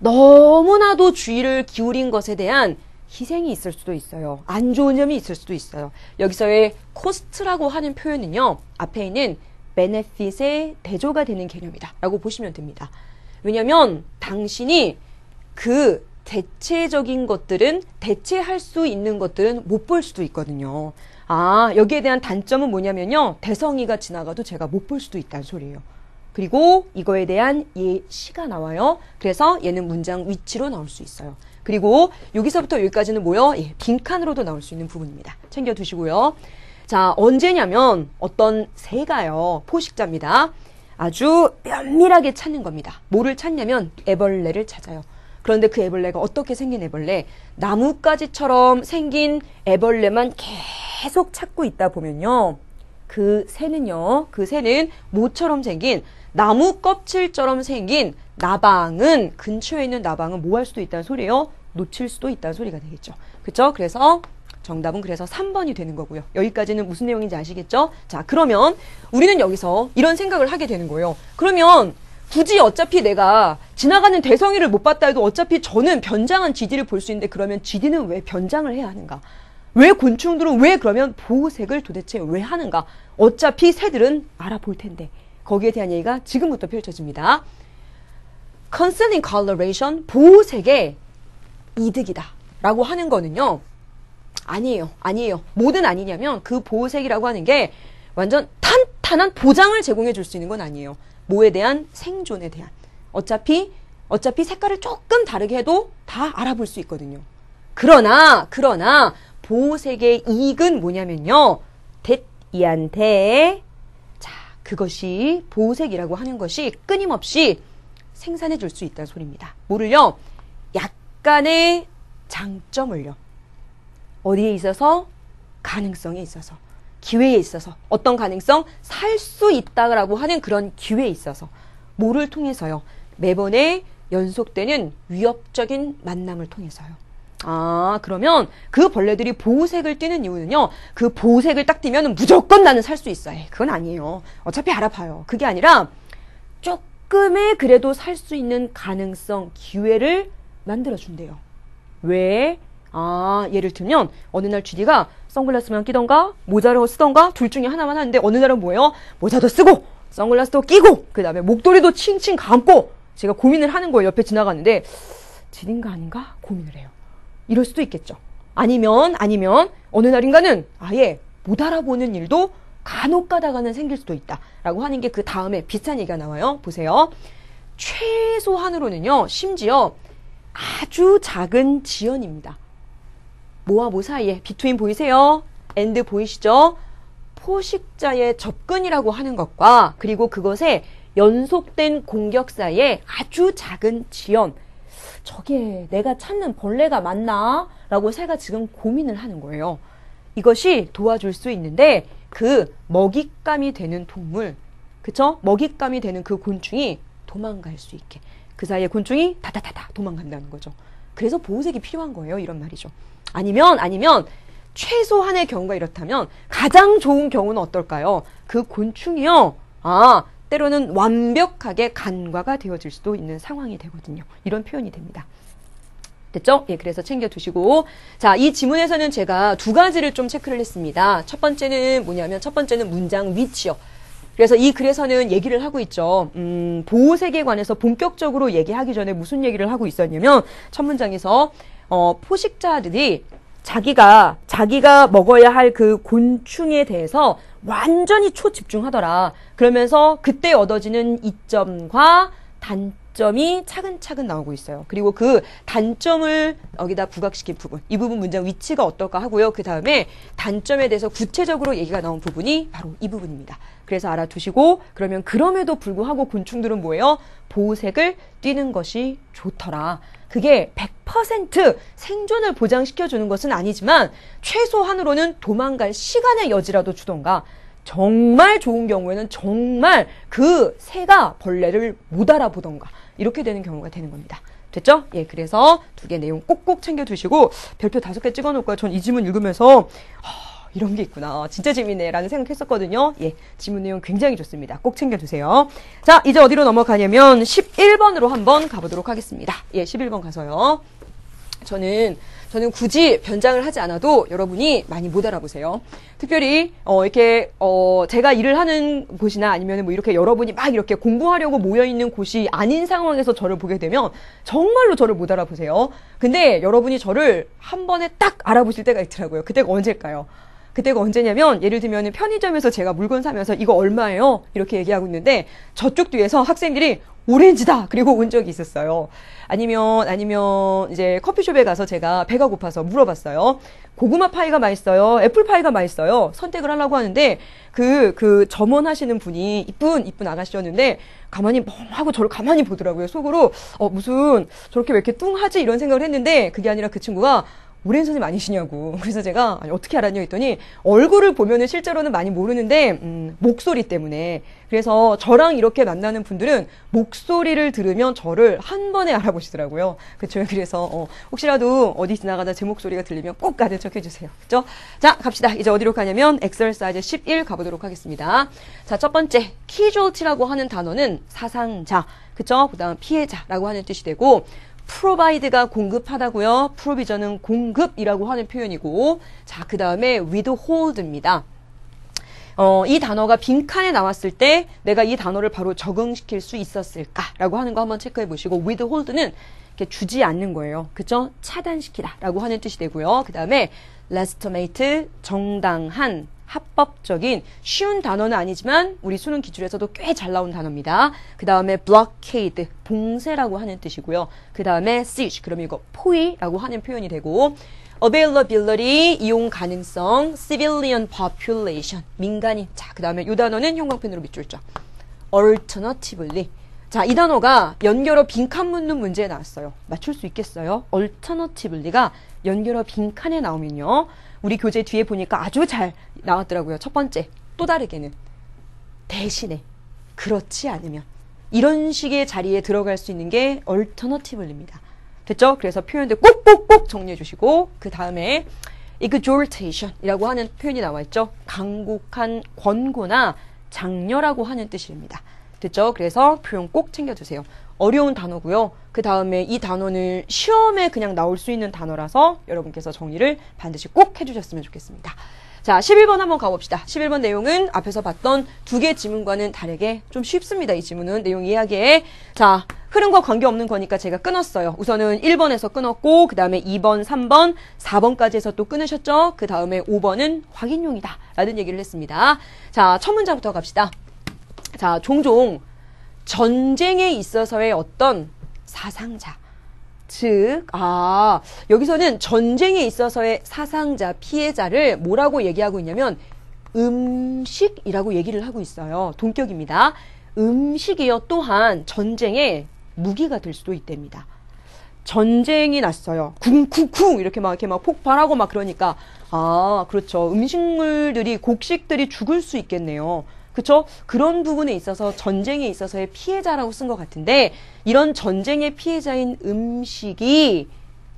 너무나도 주의를 기울인 것에 대한 희생이 있을 수도 있어요. 안 좋은 점이 있을 수도 있어요. 여기서의 코스트라고 하는 표현은요, 앞에 있는 benefit의 대조가 되는 개념이다 라고 보시면 됩니다. 왜냐면 당신이 그 대체적인 것들은, 대체할 수 있는 것들은 못 볼 수도 있거든요. 아, 여기에 대한 단점은 뭐냐면요, 대성이가 지나가도 제가 못 볼 수도 있다는 소리예요. 그리고 이거에 대한 예시가 나와요. 그래서 얘는 문장 위치로 나올 수 있어요. 그리고 여기서부터 여기까지는 뭐요? 예, 빈칸으로도 나올 수 있는 부분입니다. 챙겨두시고요. 자, 언제냐면 어떤 새가요, 포식자입니다. 아주 면밀하게 찾는 겁니다. 뭐를 찾냐면 애벌레를 찾아요. 그런데 그 애벌레가 어떻게 생긴 애벌레? 나뭇가지처럼 생긴 애벌레만 계속 찾고 있다 보면요, 그 새는 모처럼 생긴 나무 껍질처럼 생긴 나방은, 근처에 있는 나방은 뭐 할 수도 있다는 소리예요? 놓칠 수도 있다는 소리가 되겠죠. 그쵸? 그래서 정답은 그래서 3번이 되는 거고요. 여기까지는 무슨 내용인지 아시겠죠? 자, 그러면 우리는 여기서 이런 생각을 하게 되는 거예요. 그러면 굳이 어차피 내가 지나가는 대성이를 못 봤다 해도 어차피 저는 변장한 GD를 볼 수 있는데, 그러면 GD는 왜 변장을 해야 하는가? 왜 곤충들은 왜 그러면 보호색을 도대체 왜 하는가? 어차피 새들은 알아볼 텐데. 거기에 대한 얘기가 지금부터 펼쳐집니다. Concerning coloration, 보호색의 이득이다 라고 하는 거는요, 아니에요. 뭐든 아니냐면 그 보호색이라고 하는 게 완전 탄탄한 보장을 제공해 줄 수 있는 건 아니에요. 뭐에 대한? 생존에 대한. 어차피 색깔을 조금 다르게 해도 다 알아볼 수 있거든요. 그러나 보호색의 이익은 뭐냐면요, 이한테, 자, 그것이 보호색이라고 하는 것이 끊임없이 생산해 줄 수 있다는 소리입니다. 뭐를요? 약간의 장점을요. 어디에 있어서? 가능성에 있어서, 기회에 있어서. 어떤 가능성? 살 수 있다라고 하는 그런 기회에 있어서. 뭐를 통해서요? 매번의 연속되는 위협적인 만남을 통해서요. 아, 그러면 그 벌레들이 보호색을 띠는 이유는요, 그 보호색을 딱 띠면 무조건 나는 살 수 있어. 그건 아니에요. 어차피 알아봐요. 그게 아니라 조금의 그래도 살 수 있는 가능성, 기회를 만들어준대요. 왜? 아, 예를 들면 어느 날 GD가 선글라스만 끼던가 모자를 쓰던가 둘 중에 하나만 하는데, 어느 날은 뭐예요? 모자도 쓰고 선글라스도 끼고 그 다음에 목도리도 칭칭 감고, 제가 고민을 하는 거예요. 옆에 지나가는데 GD인가 아닌가 고민을 해요. 이럴 수도 있겠죠. 아니면 어느 날인가는 아예 못 알아보는 일도 간혹 가다가는 생길 수도 있다라고 하는 게 그 다음에 비슷한 얘기가 나와요. 보세요. 최소한으로는요, 심지어 아주 작은 지연입니다. 뭐와 뭐 사이에, between 보이세요? and 보이시죠? 포식자의 접근이라고 하는 것과 그리고 그것의 연속된 공격 사이에 아주 작은 지연, 저게 내가 찾는 벌레가 맞나? 라고 새가 지금 고민을 하는 거예요. 이것이 도와줄 수 있는데, 그 먹잇감이 되는 동물, 그쵸? 먹잇감이 되는 그 곤충이 도망갈 수 있게, 그 사이에 곤충이 다다다다 도망간다는 거죠. 그래서 보호색이 필요한 거예요. 이런 말이죠. 아니면 최소한의 경우가 이렇다면 가장 좋은 경우는 어떨까요? 그 곤충이요, 때로는 완벽하게 간과가 되어질 수도 있는 상황이 되거든요. 이런 표현이 됩니다. 됐죠? 예, 그래서 챙겨두시고. 자, 이 지문에서는 제가 두 가지를 좀 체크를 했습니다. 첫 번째는 뭐냐면, 첫 번째는 문장 위치요. 그래서 이 글에서는 얘기를 하고 있죠. 보호색에 관해서 본격적으로 얘기하기 전에 무슨 얘기를 하고 있었냐면, 첫 문장에서 포식자들이 자기가 먹어야 할 그 곤충에 대해서 완전히 초집중하더라. 그러면서 그때 얻어지는 이점과 단점이 차근차근 나오고 있어요. 그리고 그 단점을 여기다 부각시킨 부분, 이 부분 문장 위치가 어떨까 하고요. 그 다음에 단점에 대해서 구체적으로 얘기가 나온 부분이 바로 이 부분입니다. 그래서 알아두시고, 그러면 그럼에도 불구하고 곤충들은 뭐예요? 보호색을 띠는 것이 좋더라. 그게 100% 생존을 보장시켜주는 것은 아니지만 최소한으로는 도망갈 시간의 여지라도 주던가 정말 좋은 경우에는 정말 그 새가 벌레를 못 알아보던가 이렇게 되는 경우가 되는 겁니다. 됐죠? 예, 그래서 두 개 내용 꼭꼭 챙겨두시고 별표 5개 찍어놓을까요? 전 이 지문 읽으면서 이런 게 있구나. 진짜 재밌네 라는 생각했었거든요. 예, 지문 내용 굉장히 좋습니다. 꼭 챙겨두세요. 자, 이제 어디로 넘어가냐면 11번으로 한번 가보도록 하겠습니다. 예, 11번 가서요. 저는 굳이 변장을 하지 않아도 여러분이 많이 못 알아보세요. 특별히 제가 일을 하는 곳이나 아니면 뭐 이렇게 여러분이 막 이렇게 공부하려고 모여 있는 곳이 아닌 상황에서 저를 보게 되면 정말로 저를 못 알아보세요. 근데 여러분이 저를 한 번에 딱 알아보실 때가 있더라고요. 그때가 언제일까요? 그때가 언제냐면 예를 들면 편의점에서 제가 물건 사면서 이거 얼마예요? 이렇게 얘기하고 있는데 저쪽 뒤에서 학생들이 오렌지다! 그리고 온 적이 있었어요. 아니면 이제 커피숍에 가서 제가 배가 고파서 물어봤어요. 고구마 파이가 맛있어요? 애플 파이가 맛있어요? 선택을 하려고 하는데 그 점원하시는 분이 이쁜 아가씨였는데 가만히 멍하고 저를 가만히 보더라고요. 속으로 무슨 저렇게 왜 이렇게 뚱하지? 이런 생각을 했는데 그게 아니라 그 친구가 오렌지 선생님 아니시냐고. 그래서 제가 어떻게 알았냐 했더니 얼굴을 보면은 실제로는 많이 모르는데 목소리 때문에. 그래서 저랑 이렇게 만나는 분들은 목소리를 들으면 저를 한 번에 알아보시더라고요. 그렇죠. 그래서 혹시라도 어디 지나가다 제 목소리가 들리면 꼭 아는 척 해주세요. 그렇죠? 자, 갑시다. 이제 어디로 가냐면 엑서사이즈 11 가보도록 하겠습니다. 자, 첫 번째 casualty라고 하는 단어는 사상자, 그렇죠? 그다음 피해자라고 하는 뜻이 되고 provide가 공급하다고요. provision은 공급이라고 하는 표현이고, 자, 그 다음에 withhold입니다. 이 단어가 빈칸에 나왔을 때 내가 이 단어를 바로 적응시킬 수 있었을까라고 하는 거 한번 체크해 보시고, withhold는 이렇게 주지 않는 거예요. 그죠? 차단시키다라고 하는 뜻이 되고요. 그 다음에 legitimate, 정당한, 합법적인, 쉬운 단어는 아니지만 우리 수능 기출에서도 꽤 잘 나온 단어입니다. 그 다음에 blockade, 봉쇄라고 하는 뜻이고요. 그 다음에 siege, 그럼 이거 포위라고 하는 표현이 되고, availability, 이용 가능성, civilian population, 민간인. 자, 그 다음에 이 단어는 형광펜으로 밑줄 줘. alternatively. 자, 이 단어가 연결어 빈칸 묻는 문제에 나왔어요. 맞출 수 있겠어요? alternatively가 연결어 빈칸에 나오면요. 우리 교재 뒤에 보니까 아주 잘 나왔더라고요. 첫 번째, 또 다르게는, 대신에, 그렇지 않으면, 이런 식의 자리에 들어갈 수 있는 게 alternative입니다. 됐죠? 그래서 표현들 꼭꼭꼭 정리해 주시고, 그 다음에 exhortation이라고 하는 표현이 나와 있죠. 강국한 권고나 장려라고 하는 뜻입니다. 됐죠? 그래서 표현 꼭 챙겨주세요. 어려운 단어고요. 그 다음에 이 단어는 시험에 그냥 나올 수 있는 단어라서 여러분께서 정리를 반드시 꼭 해주셨으면 좋겠습니다. 자, 11번 한번 가봅시다. 11번 내용은 앞에서 봤던 두 개 지문과는 다르게 좀 쉽습니다. 이 지문은 내용 이야기에. 자, 흐름과 관계없는 거니까 제가 끊었어요. 우선은 1번에서 끊었고, 그 다음에 2번, 3번, 4번까지 해서 또 끊으셨죠? 그 다음에 5번은 확인용이다 라는 얘기를 했습니다. 자, 첫 문장부터 갑시다. 자, 종종 전쟁에 있어서의 어떤 사상자, 즉, 여기서는 전쟁에 있어서의 사상자, 피해자를 뭐라고 얘기하고 있냐면 음식이라고 얘기를 하고 있어요. 동격입니다. 음식이요 또한 전쟁의 무기가 될 수도 있답니다. 전쟁이 났어요. 쿵쿵쿵 이렇게 막 폭발하고 막 그러니까 그렇죠. 음식물들이 곡식들이 죽을 수 있겠네요. 그쵸? 그런 부분에 있어서 전쟁에 있어서의 피해자라고 쓴 것 같은데 이런 전쟁의 피해자인 음식이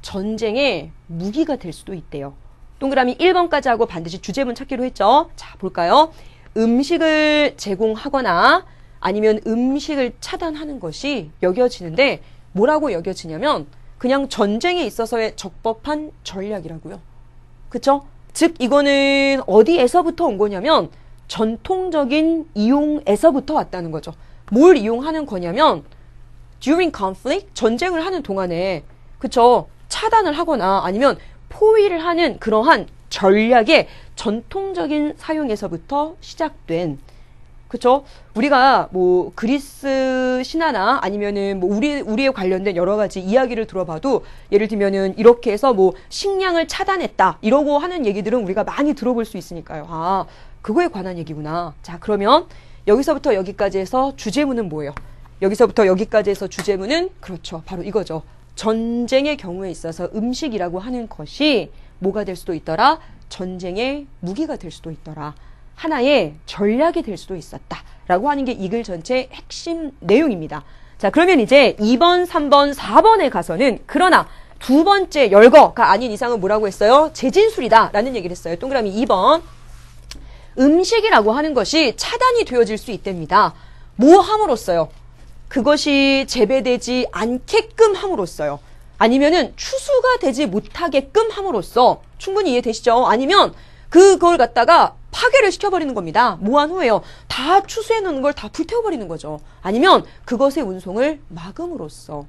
전쟁의 무기가 될 수도 있대요. 동그라미 1번까지 하고 반드시 주제문 찾기로 했죠. 자, 볼까요? 음식을 제공하거나 아니면 음식을 차단하는 것이 여겨지는데 뭐라고 여겨지냐면 그냥 전쟁에 있어서의 적법한 전략이라고요. 그쵸? 즉 이거는 어디에서부터 온 거냐면 전통적인 이용에서부터 왔다는 거죠. 뭘 이용하는 거냐면 during conflict, 전쟁을 하는 동안에 그쵸? 차단을 하거나 아니면 포위를 하는 그러한 전략의 전통적인 사용에서부터 시작된 그쵸? 우리가 뭐 그리스 신화나 아니면은 뭐 우리에 관련된 여러 가지 이야기를 들어봐도 예를 들면은 이렇게 해서 뭐 식량을 차단했다 이러고 하는 얘기들은 우리가 많이 들어볼 수 있으니까요. 그거에 관한 얘기구나. 자, 그러면 여기서부터 여기까지 해서 주제문은 뭐예요? 여기서부터 여기까지 해서 주제문은 그렇죠. 바로 이거죠. 전쟁의 경우에 있어서 음식이라고 하는 것이 뭐가 될 수도 있더라? 전쟁의 무기가 될 수도 있더라. 하나의 전략이 될 수도 있었다. 라고 하는 게 이 글 전체의 핵심 내용입니다. 자, 그러면 이제 2번, 3번, 4번에 가서는 그러나 두 번째 열거가 아닌 이상은 뭐라고 했어요? 재진술이다. 라는 얘기를 했어요. 동그라미 2번. 음식이라고 하는 것이 차단이 되어질 수 있답니다. 뭐 함으로써요? 그것이 재배되지 않게끔 함으로써요. 아니면은 추수가 되지 못하게끔 함으로써 충분히 이해되시죠? 아니면 그걸 갖다가 파괴를 시켜버리는 겁니다. 뭐한 후에요. 다 추수해 놓은 걸 다 불태워버리는 거죠. 아니면 그것의 운송을 막음으로써.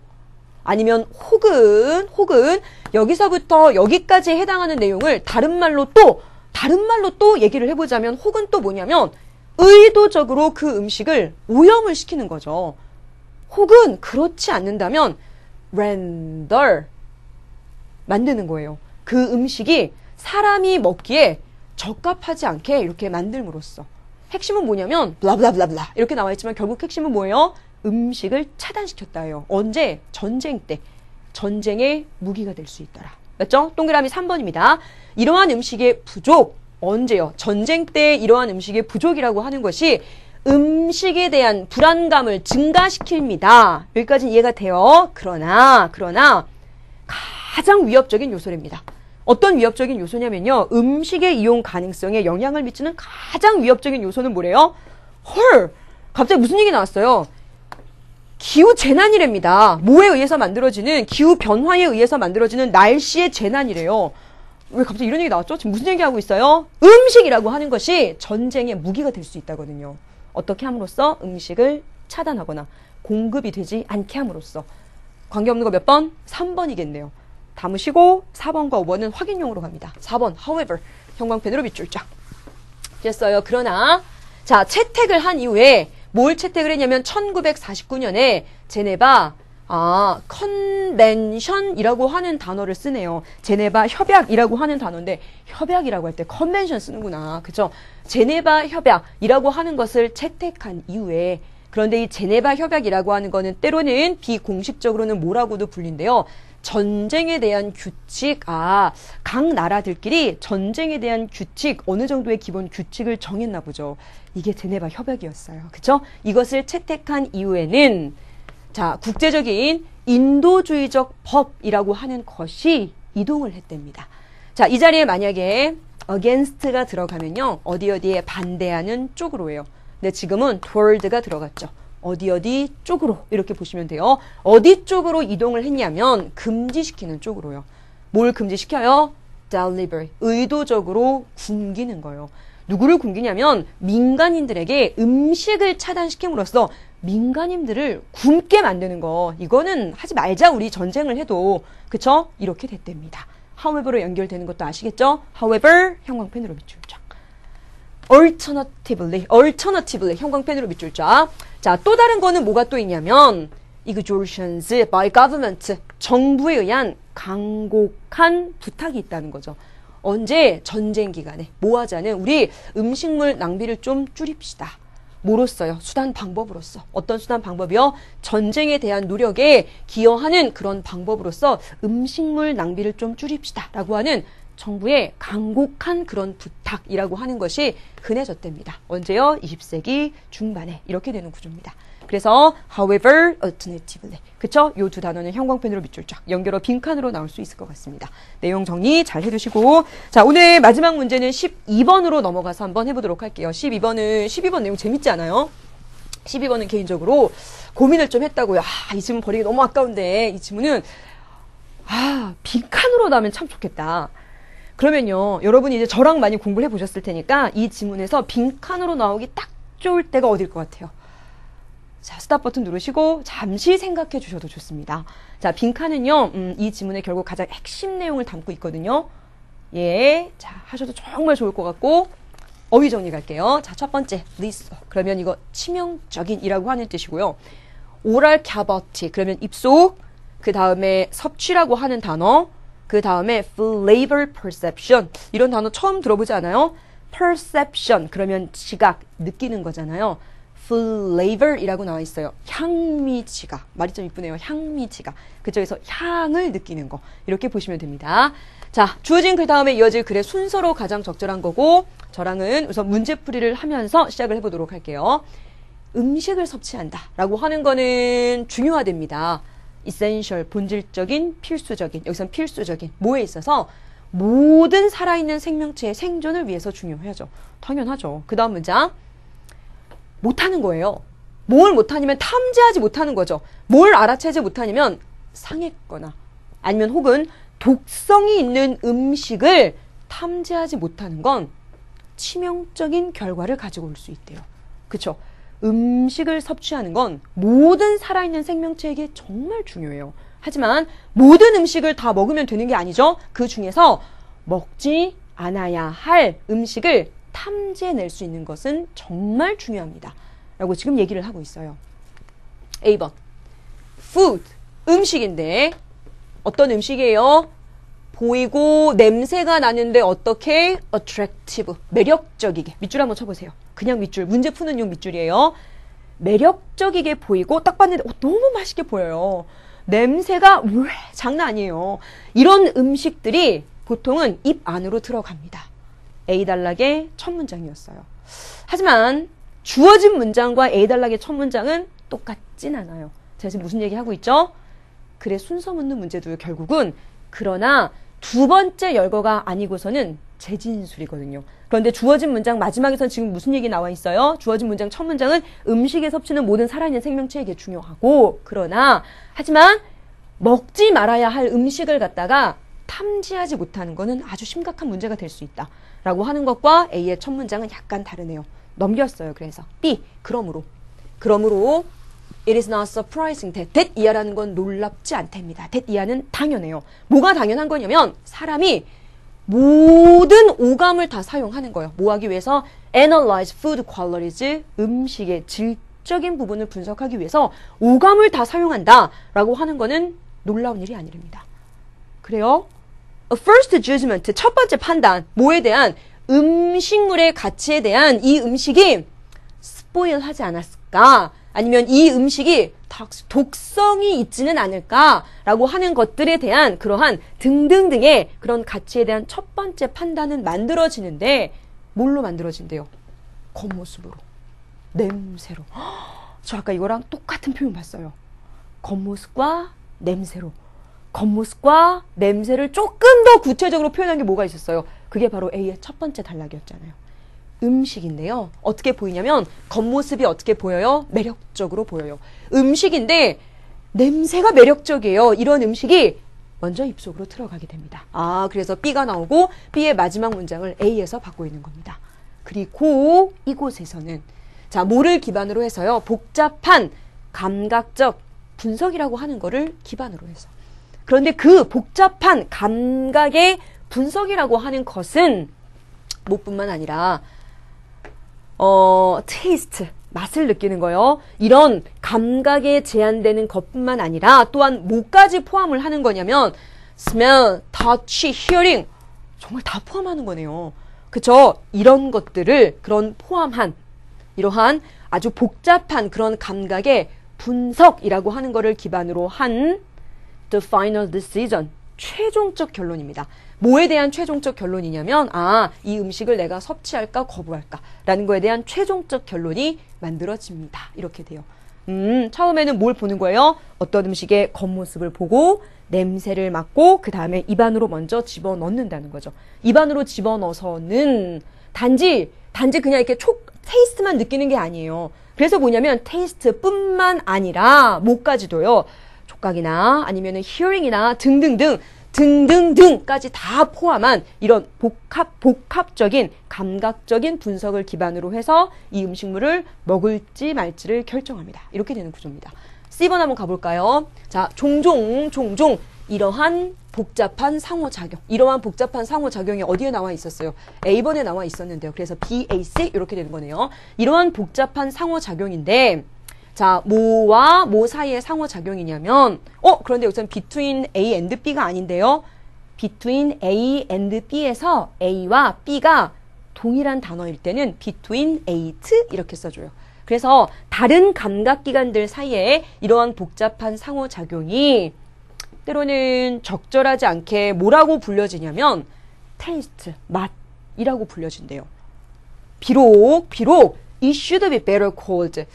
아니면 혹은 여기서부터 여기까지 해당하는 내용을 다른 말로 또 얘기를 해보자면 혹은 또 뭐냐면 의도적으로 그 음식을 오염을 시키는 거죠. 혹은 그렇지 않는다면 render 만드는 거예요. 그 음식이 사람이 먹기에 적합하지 않게 이렇게 만들므로써 핵심은 뭐냐면 블라블라블라 이렇게 나와 있지만 결국 핵심은 뭐예요? 음식을 차단시켰다예요. 언제? 전쟁 때. 전쟁의 무기가 될 수 있더라. 맞죠? 동그라미 3번입니다. 이러한 음식의 부족 언제요? 전쟁 때 이러한 음식의 부족이라고 하는 것이 음식에 대한 불안감을 증가시킵니다. 여기까지는 이해가 돼요. 그러나 가장 위협적인 요소랍니다. 어떤 위협적인 요소냐면요. 음식의 이용 가능성에 영향을 미치는 가장 위협적인 요소는 뭐래요? 헐! 갑자기 무슨 얘기 나왔어요? 기후 재난이랍니다. 뭐에 의해서 만들어지는 기후 변화에 의해서 만들어지는 날씨의 재난이래요. 왜 갑자기 이런 얘기 나왔죠? 지금 무슨 얘기하고 있어요? 음식이라고 하는 것이 전쟁의 무기가 될 수 있다거든요. 어떻게 함으로써? 음식을 차단하거나 공급이 되지 않게 함으로써. 관계없는 거 몇 번? 3번이겠네요. 담으시고 4번과 5번은 확인용으로 갑니다. 4번 however 형광펜으로 밑줄 쫙 됐어요. 그러나 자 채택을 한 이후에 뭘 채택을 했냐면 1949년에 제네바 컨벤션이라고 하는 단어를 쓰네요. 제네바 협약이라고 하는 단어인데 협약이라고 할 때 컨벤션 쓰는구나. 그죠? 제네바 협약이라고 하는 것을 채택한 이후에 그런데 이 제네바 협약이라고 하는 거는 때로는 비공식적으로는 뭐라고도 불린대요. 전쟁에 대한 규칙, 각 나라들끼리 전쟁에 대한 규칙, 어느 정도의 기본 규칙을 정했나 보죠. 이게 제네바 협약이었어요. 그쵸? 이것을 채택한 이후에는, 자, 국제적인 인도주의적 법이라고 하는 것이 이동을 했답니다. 자, 이 자리에 만약에 against가 들어가면요, 어디에 반대하는 쪽으로 해요. 근데 지금은 toward가 들어갔죠. 어디 쪽으로 이렇게 보시면 돼요. 어디 쪽으로 이동을 했냐면 금지시키는 쪽으로요. 뭘 금지시켜요? delivery. 의도적으로 굶기는 거예요. 누구를 굶기냐면 민간인들에게 음식을 차단시킴으로써 민간인들을 굶게 만드는 거. 이거는 하지 말자 우리 전쟁을 해도. 그쵸? 이렇게 됐답니다. however로 연결되는 것도 아시겠죠? however 형광펜으로 밑줄 쫙. alternatively 형광펜으로 밑줄 쫙. 자, 또 다른 거는 뭐가 또 있냐면 extortions by government 정부에 의한 간곡한 부탁이 있다는 거죠. 언제? 전쟁 기간에 뭐 하자는 우리 음식물 낭비를 좀 줄입시다. 뭐로써요? 수단 방법으로써. 어떤 수단 방법이요? 전쟁에 대한 노력에 기여하는 그런 방법으로서 음식물 낭비를 좀 줄입시다 라고 하는 정부의 간곡한 그런 부탁이라고 하는 것이 흔해졌답니다. 언제요? 20세기 중반에 이렇게 되는 구조입니다. 그래서 however, alternatively 그쵸? 요 두 단어는 형광펜으로 밑줄 쫙 연결어 빈칸으로 나올 수 있을 것 같습니다. 내용 정리 잘 해두시고 자 오늘 마지막 문제는 12번으로 넘어가서 한번 해보도록 할게요. 12번 내용 재밌지 않아요? 12번은 개인적으로 고민을 좀 했다고요. 이 지문 버리기 너무 아까운데 이 지문은 빈칸으로 나오면 참 좋겠다. 그러면요, 여러분이 이제 저랑 많이 공부를 해보셨을 테니까 이 지문에서 빈칸으로 나오기 딱 좋을 때가 어딜 것 같아요? 자, 스탑 버튼 누르시고 잠시 생각해 주셔도 좋습니다. 자, 빈칸은요, 이 지문의 결국 가장 핵심 내용을 담고 있거든요. 예, 자, 하셔도 정말 좋을 것 같고, 어휘 정리 갈게요. 자, 첫 번째, lethal. 그러면 이거 치명적인이라고 하는 뜻이고요. oral cavity. 그러면 입속. 그 다음에 섭취라고 하는 단어. 그 다음에 flavor perception 이런 단어 처음 들어보지 않아요? perception 그러면 지각, 느끼는 거잖아요. flavor이라고 나와 있어요. 향미지각. 말이 좀 이쁘네요. 향미지각. 그쪽에서 향을 느끼는 거. 이렇게 보시면 됩니다. 자, 주어진 글 다음에 이어질 글의 순서로 가장 적절한 거고 저랑은 우선 문제풀이를 하면서 시작을 해보도록 할게요. 음식을 섭취한다 라고 하는 거는 중요하답니다. essential, 본질적인, 필수적인, 여기선 필수적인, 뭐에 있어서 모든 살아있는 생명체의 생존을 위해서 중요하죠. 당연하죠. 그 다음 문장. 못하는 거예요. 뭘 못하냐면 탐지하지 못하는 거죠. 뭘 알아채지 못하냐면 상했거나 아니면 혹은 독성이 있는 음식을 탐지하지 못하는 건 치명적인 결과를 가지고 올 수 있대요. 그쵸? 음식을 섭취하는 건 모든 살아있는 생명체에게 정말 중요해요. 하지만 모든 음식을 다 먹으면 되는 게 아니죠. 그 중에서 먹지 않아야 할 음식을 탐지해낼 수 있는 것은 정말 중요합니다. 라고 지금 얘기를 하고 있어요. A번 food, 음식인데 어떤 음식이에요? 보이고 냄새가 나는데 어떻게? attractive, 매력적이게. 밑줄 한번 쳐보세요. 그냥 밑줄, 문제 푸는 용 밑줄이에요. 매력적이게 보이고 딱 봤는데 너무 맛있게 보여요. 냄새가 왜 장난 아니에요. 이런 음식들이 보통은 입 안으로 들어갑니다. A단락의 첫 문장이었어요. 하지만 주어진 문장과 A단락의 첫 문장은 똑같진 않아요. 제가 지금 무슨 얘기하고 있죠? 글의 순서 묻는 문제도 결국은 그러나 두 번째 열거가 아니고서는 재진술이거든요. 그런데 주어진 문장 마지막에선 지금 무슨 얘기 나와 있어요? 주어진 문장 첫 문장은 음식에 섭취는 모든 살아있는 생명체에게 중요하고 하지만 먹지 말아야 할 음식을 갖다가 탐지하지 못하는 것은 아주 심각한 문제가 될 수 있다. 라고 하는 것과 A의 첫 문장은 약간 다르네요. 넘겼어요. 그래서 B, 그러므로 It is not surprising that 이하라는 건 놀랍지 않답니다. that 이하는 당연해요. 뭐가 당연한 거냐면 사람이 모든 오감을 다 사용하는 거예요. 뭐 하기 위해서? Analyze food qualities, 음식의 질적인 부분을 분석하기 위해서 오감을 다 사용한다 라고 하는 거는 놀라운 일이 아니랍니다. 그래요? A first judgment, 첫 번째 판단, 뭐에 대한? 음식물의 가치에 대한 이 음식이 스포일 하지 않았을까? 아니면 이 음식이 독성이 있지는 않을까라고 하는 것들에 대한 그러한 등등등의 그런 가치에 대한 첫 번째 판단은 만들어지는데 뭘로 만들어진대요? 겉모습으로, 냄새로. 저 아까 이거랑 똑같은 표현 봤어요. 겉모습과 냄새로. 겉모습과 냄새를 조금 더 구체적으로 표현한 게 뭐가 있었어요? 그게 바로 A의 첫 번째 단락이었잖아요. 음식인데요. 어떻게 보이냐면 겉모습이 어떻게 보여요? 매력적으로 보여요. 음식인데 냄새가 매력적이에요. 이런 음식이 먼저 입속으로 들어가게 됩니다. 그래서 B가 나오고 B의 마지막 문장을 A에서 받고 있는 겁니다. 그리고 이곳에서는 뭐를 기반으로 해서요? 복잡한 감각적 분석이라고 하는 거를 기반으로 해서. 그런데 그 복잡한 감각의 분석이라고 하는 것은 뭐뿐만 아니라 테이스트, 맛을 느끼는 거요. 이런 감각에 제한되는 것뿐만 아니라 또한 뭐까지 포함을 하는 거냐면 smell, touch, hearing 정말 다 포함하는 거네요. 그쵸? 이런 것들을 그런 포함한 이러한 아주 복잡한 그런 감각의 분석이라고 하는 거를 기반으로 한 the final decision, 최종적 결론입니다. 뭐에 대한 최종적 결론이냐면 이 음식을 내가 섭취할까 거부할까 라는 거에 대한 최종적 결론이 만들어집니다. 이렇게 돼요. 처음에는 뭘 보는 거예요? 어떤 음식의 겉모습을 보고 냄새를 맡고 그 다음에 입안으로 먼저 집어넣는다는 거죠. 입안으로 집어넣어서는 단지 그냥 이렇게 테이스트만 느끼는 게 아니에요. 그래서 뭐냐면 테이스트뿐만 아니라 뭐까지도요. 촉각이나 아니면 히어링이나 등등등까지 다 포함한 이런 복합적인 감각적인 분석을 기반으로 해서 이 음식물을 먹을지 말지를 결정합니다. 이렇게 되는 구조입니다. C번 한번 가볼까요? 종종 이러한 복잡한 상호작용이 어디에 나와 있었어요? A번에 나와 있었는데요. 그래서 B, A, C 이렇게 되는 거네요. 이러한 복잡한 상호작용인데 뭐와 뭐 사이의 상호작용이냐면 그런데 여기서는 between A and B가 아닌데요. between A and B에서 A와 B가 동일한 단어일 때는 between A to 이렇게 써줘요. 그래서 다른 감각기관들 사이에 이러한 복잡한 상호작용이 때로는 적절하지 않게 뭐라고 불려지냐면 taste, 맛이라고 불려진대요. 비록 it should be better called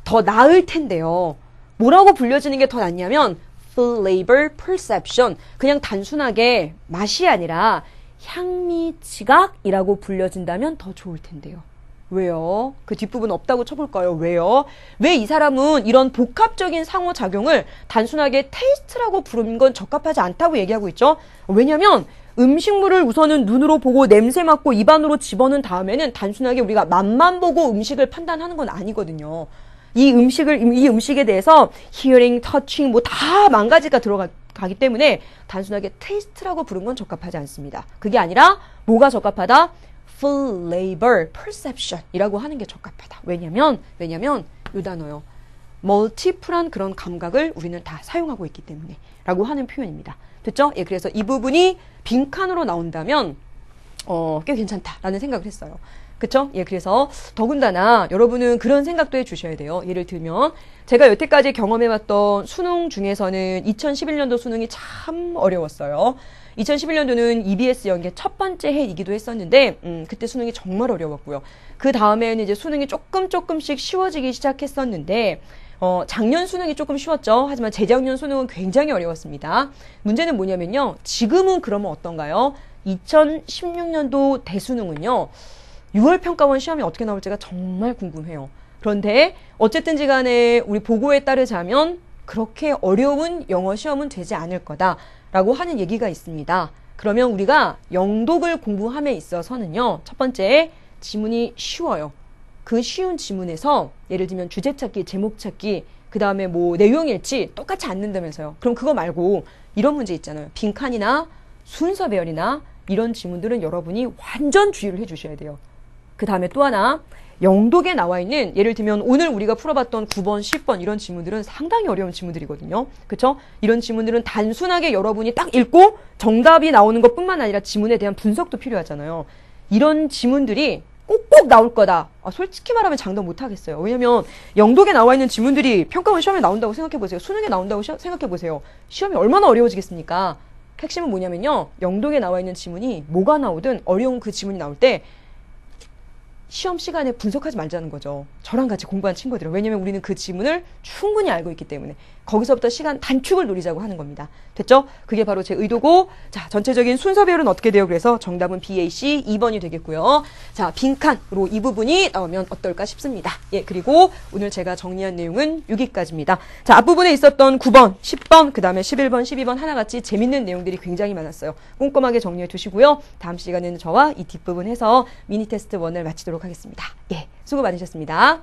더 나을 텐데요. 뭐라고 불려지는 게 더 낫냐면 flavor perception 그냥 단순하게 맛이 아니라 향미 지각이라고 불려진다면 더 좋을 텐데요. 왜요? 그 뒷부분 없다고 쳐볼까요? 왜요? 왜 이 사람은 이런 복합적인 상호작용을 단순하게 테이스트라고 부르는 건 적합하지 않다고 얘기하고 있죠? 왜냐면 음식물을 우선은 눈으로 보고 냄새 맡고 입안으로 집어넣은 다음에는 단순하게 우리가 맛만 보고 음식을 판단하는 건 아니거든요. 이 음식에 대해서 hearing, touching 뭐 다 만 가지가 들어가기 때문에 단순하게 테이스트라고 부르는 건 적합하지 않습니다. 그게 아니라 뭐가 적합하다? flavor perception이라고 하는 게 적합하다. 왜냐면 이 단어요. 멀티플한 그런 감각을 우리는 다 사용하고 있기 때문에 라고 하는 표현입니다. 됐죠? 예, 그래서 이 부분이 빈칸으로 나온다면 꽤 괜찮다라는 생각을 했어요. 그쵸? 예, 그래서 더군다나 여러분은 그런 생각도 해주셔야 돼요. 예를 들면 제가 여태까지 경험해봤던 수능 중에서는 2011년도 수능이 참 어려웠어요. 2011년도는 EBS 연계 첫 번째 해이기도 했었는데 그때 수능이 정말 어려웠고요. 그 다음에는 이제 수능이 조금씩 쉬워지기 시작했었는데 작년 수능이 조금 쉬웠죠. 하지만 재작년 수능은 굉장히 어려웠습니다. 문제는 뭐냐면요. 지금은 그러면 어떤가요? 2016년도 대수능은요. 6월 평가원 시험이 어떻게 나올지가 정말 궁금해요. 그런데 어쨌든지 간에 우리 보고에 따르자면 그렇게 어려운 영어 시험은 되지 않을 거다라고 하는 얘기가 있습니다. 그러면 우리가 영독을 공부함에 있어서는요. 첫 번째, 지문이 쉬워요. 그 쉬운 지문에서 예를 들면 주제 찾기, 제목 찾기, 그 다음에 뭐 내용 일치 똑같이 않는다면서요. 그럼 그거 말고 이런 문제 있잖아요. 빈칸이나 순서 배열이나 이런 지문들은 여러분이 완전 주의를 해주셔야 돼요. 그 다음에 또 하나, 영독에 나와 있는 예를 들면 오늘 우리가 풀어봤던 9번, 10번 이런 지문들은 상당히 어려운 지문들이거든요. 그렇죠? 이런 지문들은 단순하게 여러분이 딱 읽고 정답이 나오는 것뿐만 아니라 지문에 대한 분석도 필요하잖아요. 이런 지문들이 꼭꼭 나올 거다. 솔직히 말하면 장담 못 하겠어요. 왜냐면 영독에 나와 있는 지문들이 평가원 시험에 나온다고 생각해보세요. 수능에 나온다고 생각해보세요. 시험이 얼마나 어려워지겠습니까? 핵심은 뭐냐면요. 영독에 나와 있는 지문이 뭐가 나오든 어려운 그 지문이 나올 때 시험 시간에 분석하지 말자는 거죠. 저랑 같이 공부한 친구들은. 왜냐면 우리는 그 지문을 충분히 알고 있기 때문에 거기서부터 시간 단축을 노리자고 하는 겁니다. 됐죠? 그게 바로 제 의도고, 자, 전체적인 순서 배열은 어떻게 돼요? 그래서 정답은 BAC 2번이 되겠고요. 자, 빈칸으로 이 부분이 나오면 어떨까 싶습니다. 예, 그리고 오늘 제가 정리한 내용은 여기까지입니다. 자, 앞부분에 있었던 9번, 10번, 그 다음에 11번, 12번 하나같이 재밌는 내용들이 굉장히 많았어요. 꼼꼼하게 정리해 두시고요. 다음 시간에는 저와 이 뒷부분 해서 미니 테스트 1을 마치도록 하겠습니다. 예, 수고 많으셨습니다.